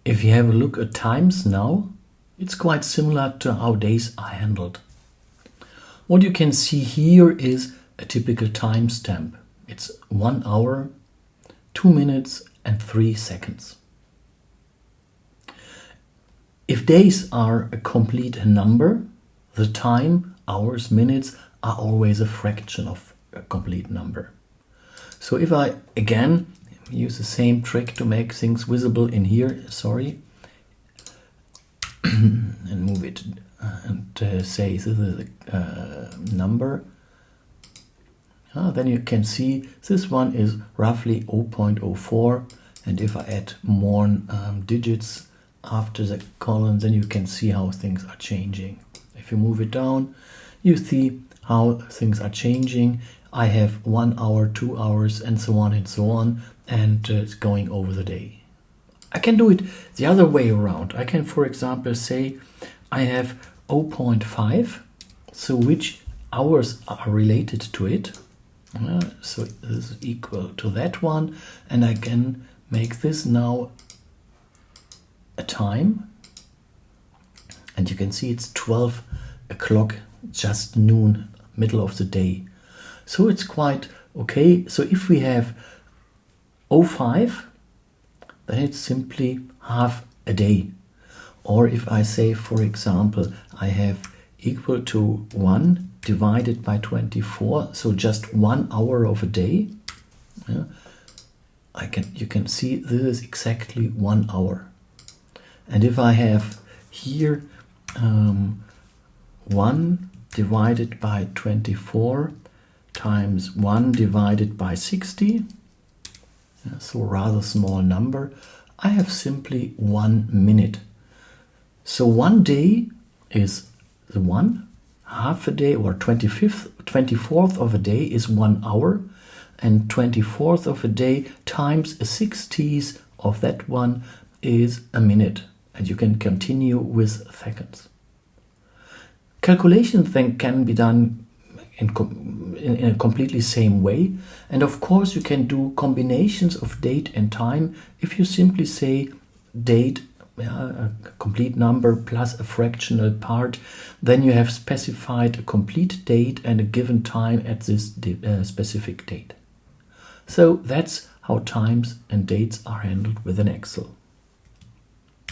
If you have a look at times now, it's quite similar to how days are handled. What you can see here is a typical timestamp. It's 1 hour, 2 minutes and 3 seconds. If days are a complete number, the time, hours, minutes are always a fraction of a complete number. So if I again use the same trick to make things visible in here, and move it and say this is a number, then you can see this one is roughly 0.04, and if I add more digits after the column, then you can see how things are changing. If you move it down, you see how things are changing. I have 1 hour, 2 hours, and so on, and it's going over the day. I can do it the other way around. I can, for example, say I have 0.5, so which hours are related to it. So this is equal to that one, and I can make this now a time, and you can see it's 12 o'clock, just noon, middle of the day. So it's quite okay. So if we have 05, then it's simply half a day. Or if I say, for example, I have equal to 1 divided by 24, so just 1 hour of a day, you can see this is exactly 1 hour. And if I have here 1 divided by 24 times 1 divided by 60, so a rather small number, I have simply 1 minute. So 1 day is the 1, half a day, or 24th of a day is 1 hour, and 24th of a day times a 60th of that one is a minute. And you can continue with seconds. Calculations then can be done in a completely same way. And of course you can do combinations of date and time. If you simply say date, a complete number plus a fractional part, then you have specified a complete date and a given time at this specific date. So that's how times and dates are handled within Excel.